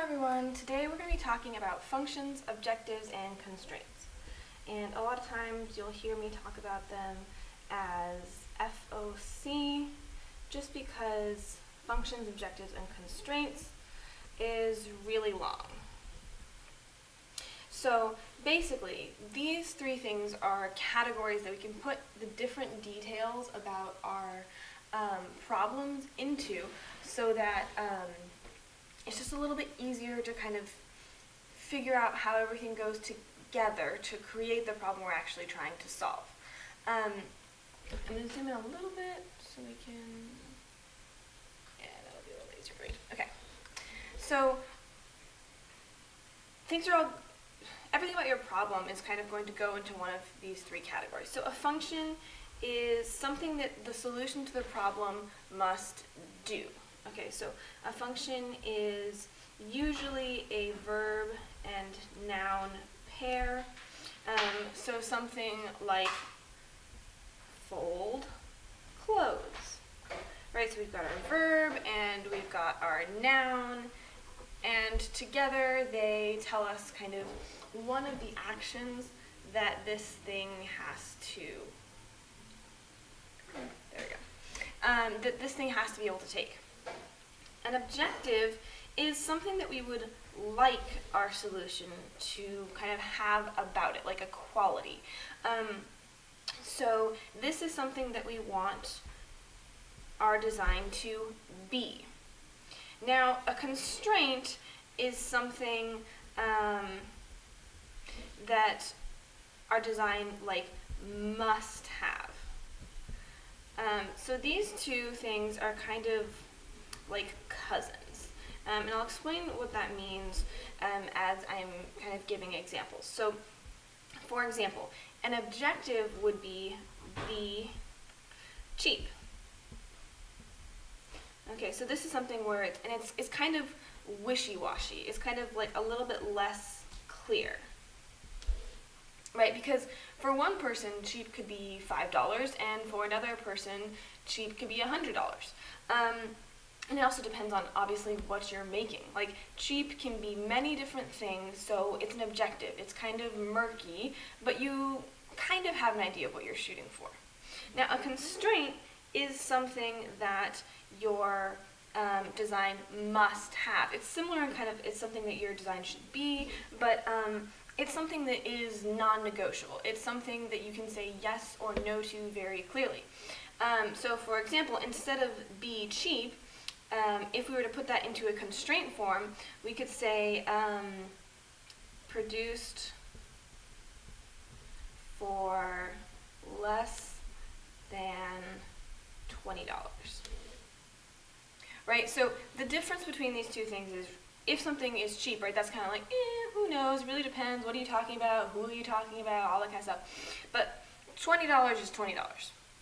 everyone, today we're going to be talking about functions, objectives, and constraints. And a lot of times you'll hear me talk about them as FOC just because functions, objectives, and constraints is really long. So basically, these three things are categories that we can put the different details about our problems into so that it's just a little bit easier to kind of figure out how everything goes together to create the problem we're actually trying to solve. I'm going to zoom in a little bit so we can, yeah, that'll be a little easier, great. Okay, so everything about your problem is kind of going to go into one of these three categories. So a function is something that the solution to the problem must do. Okay, so a function is usually a verb and noun pair. So something like fold clothes, right? So we've got our verb and we've got our noun, and together they tell us kind of one of the actions that this thing has to, there we go, that this thing has to be able to take. An objective is something that we would like our solution to kind of have about it, like a quality. So this is something that we want our design to be. Now, a constraint is something that our design must have. So these two things are kind of like cousins. And I'll explain what that means as I'm kind of giving examples. So, for example, an objective would be cheap. Okay, so this is something where it's kind of wishy-washy. It's kind of like a little bit less clear, right? Because for one person, cheap could be $5, and for another person, cheap could be $100. And it also depends on, obviously, what you're making. Like, cheap can be many different things, so it's an objective. It's kind of murky, but you kind of have an idea of what you're shooting for. Now, a constraint is something that your design must have. It's similar in kind of, it's something that your design should be, but it's something that is non-negotiable. It's something that you can say yes or no to very clearly. So, for example, instead of be cheap, if we were to put that into a constraint form, we could say produced for less than $20. Right? So the difference between these two things is if something is cheap, right, that's kind of like, who knows, really depends, what are you talking about, who are you talking about, all that kind of stuff. But $20 is $20.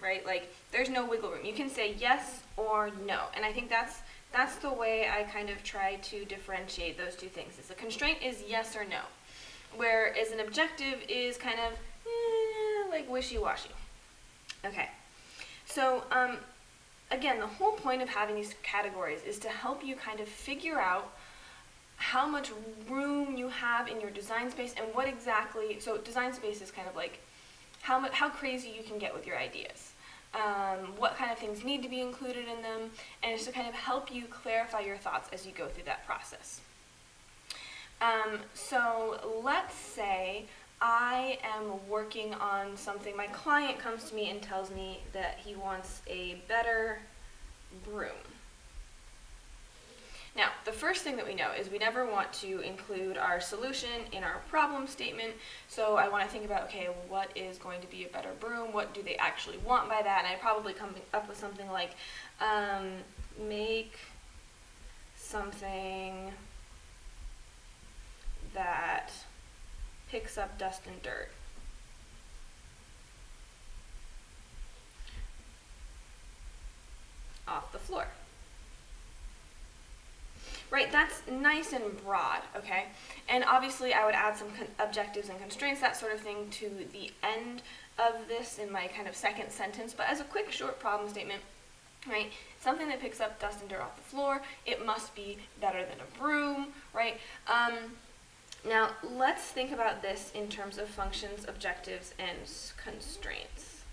Right? Like, there's no wiggle room. You can say yes or no. And I think that's the way I kind of try to differentiate those two things. Is a constraint is yes or no, whereas an objective is kind of like wishy-washy. Okay. So, again, the whole point of having these categories is to help you kind of figure out how much room you have in your design space and what exactly, so design space is kind of like how crazy you can get with your ideas, what kind of things need to be included in them, and it's to kind of help you clarify your thoughts as you go through that process. So let's say I am working on something. My client comes to me and tells me that he wants a better broom. Now, the first thing that we know is we never want to include our solution in our problem statement, so I want to think about, okay, what is going to be a better broom? What do they actually want by that? And I probably come up with something like, make something that picks up dust and dirt. Off the floor. Right, that's nice and broad, okay? And obviously I would add some objectives and constraints, that sort of thing, to the end of this in my kind of second sentence. But as a quick, short problem statement, right? Something that picks up dust and dirt off the floor, it must be better than a broom, right? Now, let's think about this in terms of functions, objectives, and constraints.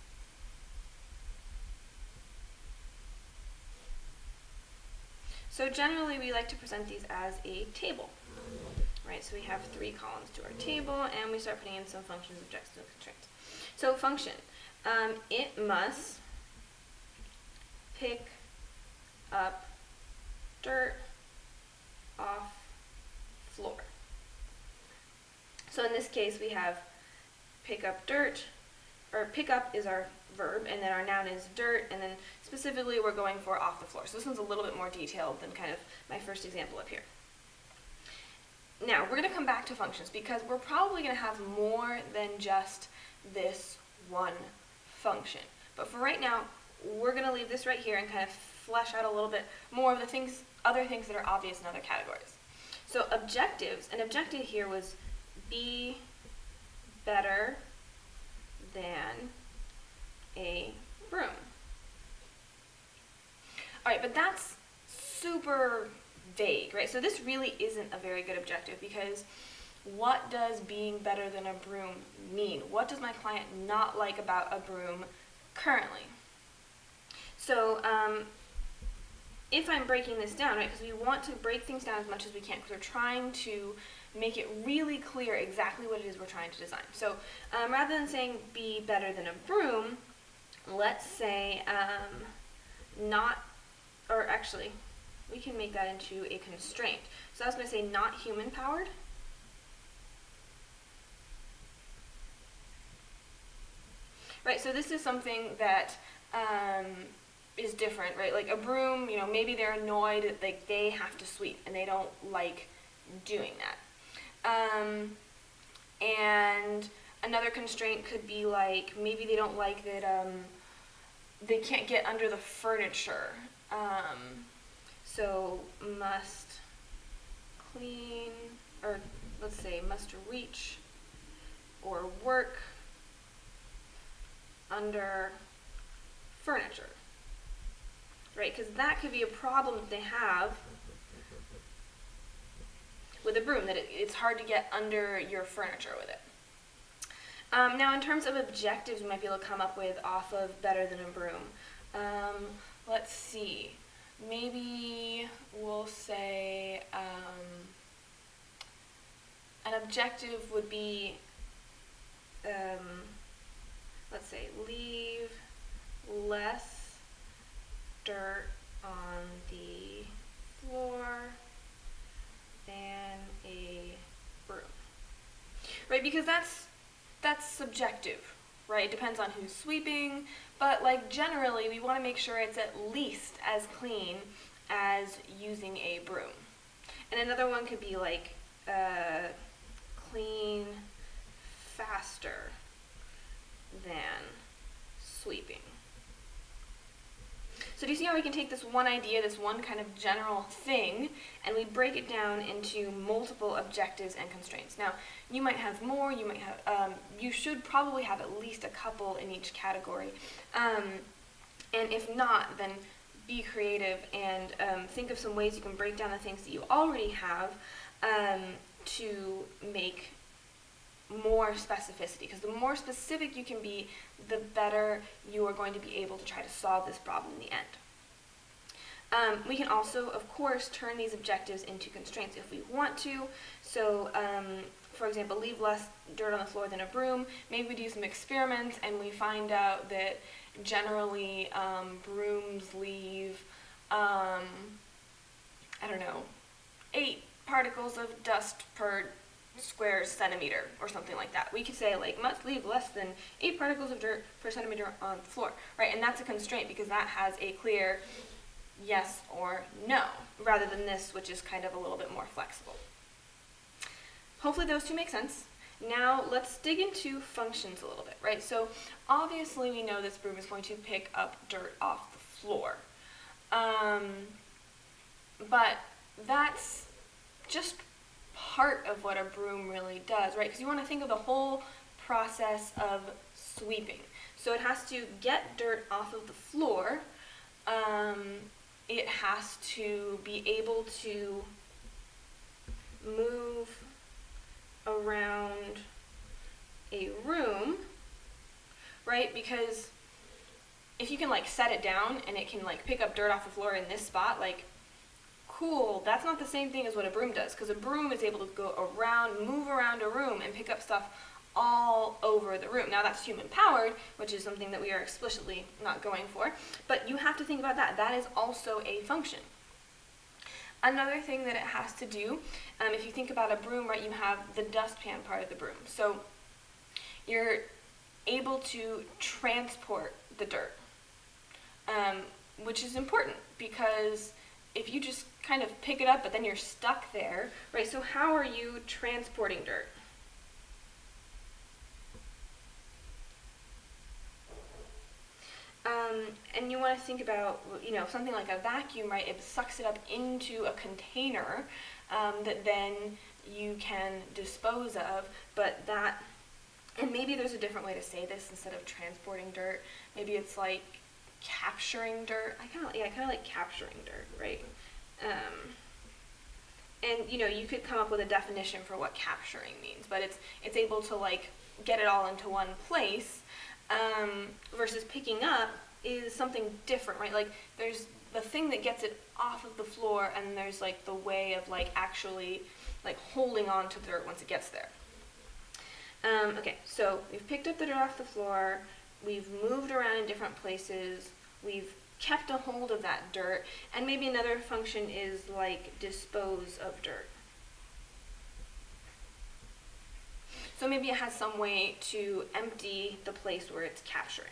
So generally, we like to present these as a table, right? So we have 3 columns to our table, and we start putting in some functions, objectives, and constraints. So function, it must pick up dirt off floor. So in this case, we have pick up dirt, or pick up is our verb, and then our noun is dirt, and then specifically we're going for off the floor. So this one's a little bit more detailed than kind of my first example up here. Now, we're going to come back to functions because we're probably going to have more than just this one function. But for right now, we're going to leave this right here and kind of flesh out a little bit more of the things, other things that are obvious in other categories. So objectives, an objective here was be better than a broom. All right, but that's super vague, right? So this really isn't a very good objective because what does being better than a broom mean? What does my client not like about a broom currently? So if I'm breaking this down, right, because we want to break things down as much as we can because we're trying to make it really clear exactly what it is we're trying to design. So rather than saying be better than a broom, let's say not, or actually, we can make that into a constraint. So I was going to say not human powered. Right, so this is something that is different, right? Like a broom, you know, maybe they're annoyed that they have to sweep and they don't like doing that. And another constraint could be like maybe they don't like that they can't get under the furniture. So must clean, or let's say must reach or work under furniture, right? Because that could be a problem that they have with a broom, that it's hard to get under your furniture with it. Now in terms of objectives we might be able to come up with off of better than a broom, let's see, maybe we'll say an objective would be, let's say, leave less dirt on the floor than a broom, right? Because that's subjective, right? It depends on who's sweeping, but like generally we want to make sure it's at least as clean as using a broom. And another one could be like clean faster than sweeping. So do you see how we can take this one idea, this one kind of general thing, and we break it down into multiple objectives and constraints? Now, you might have more, you might have, you should probably have at least a couple in each category. And if not, then be creative and think of some ways you can break down the things that you already have to make more specificity, because the more specific you can be, the better you are going to be able to try to solve this problem in the end. We can also, of course, turn these objectives into constraints if we want to. So, for example, leave less dirt on the floor than a broom. Maybe we do some experiments and we find out that generally brooms leave, I don't know, 8 particles of dust per square centimeter or something like that. We could say like must leave less than 8 particles of dirt per centimeter on the floor, right? And that's a constraint because that has a clear yes or no, rather than this, which is kind of a little bit more flexible. Hopefully those two make sense. Now let's dig into functions a little bit, right? So obviously we know this broom is going to pick up dirt off the floor, but that's just part of what a broom really does, right? Because you want to think of the whole process of sweeping. So it has to get dirt off of the floor, it has to be able to move around a room, right? Because if you can like set it down and it can like pick up dirt off the floor in this spot, like cool, that's not the same thing as what a broom does, because a broom is able to go around, move around a room and pick up stuff all over the room. Now that's human powered, which is something that we are explicitly not going for, but you have to think about that. That is also a function. Another thing that it has to do, if you think about a broom, right, you have the dustpan part of the broom. So you're able to transport the dirt, which is important because if you just kind of pick it up but then you're stuck there, right, so how are you transporting dirt? And you want to think about, you know, something like a vacuum, right? It sucks it up into a container that then you can dispose of, but that, and maybe there's a different way to say this instead of transporting dirt. Maybe it's like capturing dirt. I kind of like capturing dirt, right? And you know, you could come up with a definition for what capturing means, but it's able to like get it all into one place, versus picking up is something different, right? Like there's the thing that gets it off of the floor, and there's like the way of like actually like holding on to the dirt once it gets there. Okay, so we've picked up the dirt off the floor, we've moved around in different places, we've kept a hold of that dirt, and maybe another function is like dispose of dirt. So maybe it has some way to empty the place where it's capturing.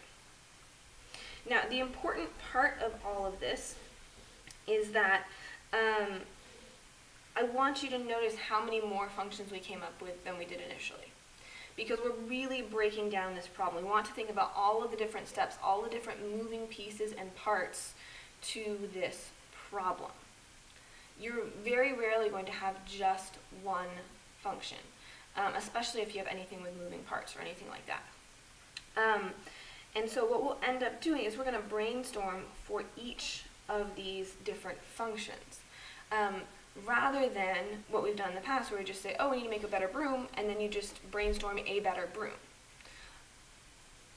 Now, the important part of all of this is that I want you to notice how many more functions we came up with than we did initially, because we're really breaking down this problem. We want to think about all of the different steps, all the different moving pieces and parts to this problem. You're very rarely going to have just one function, especially if you have anything with moving parts or anything like that. And so what we'll end up doing is we're going to brainstorm for each of these different functions. Rather than what we've done in the past where we just say, oh, we need to make a better broom, and then you just brainstorm a better broom.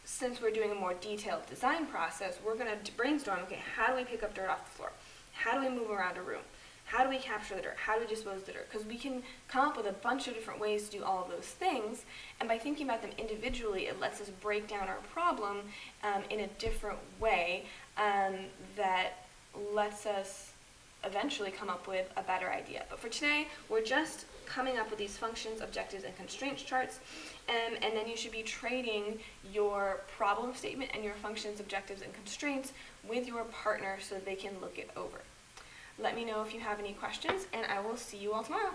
Since we're doing a more detailed design process, we're going to brainstorm, okay, how do we pick up dirt off the floor? How do we move around a room? How do we capture the dirt? How do we dispose of the dirt? Because we can come up with a bunch of different ways to do all of those things, and by thinking about them individually, it lets us break down our problem in a different way that lets us eventually come up with a better idea. But for today, we're just coming up with these functions, objectives, and constraints charts, and then you should be trading your problem statement and your functions, objectives, and constraints with your partner so they can look it over. Let me know if you have any questions, and I will see you all tomorrow.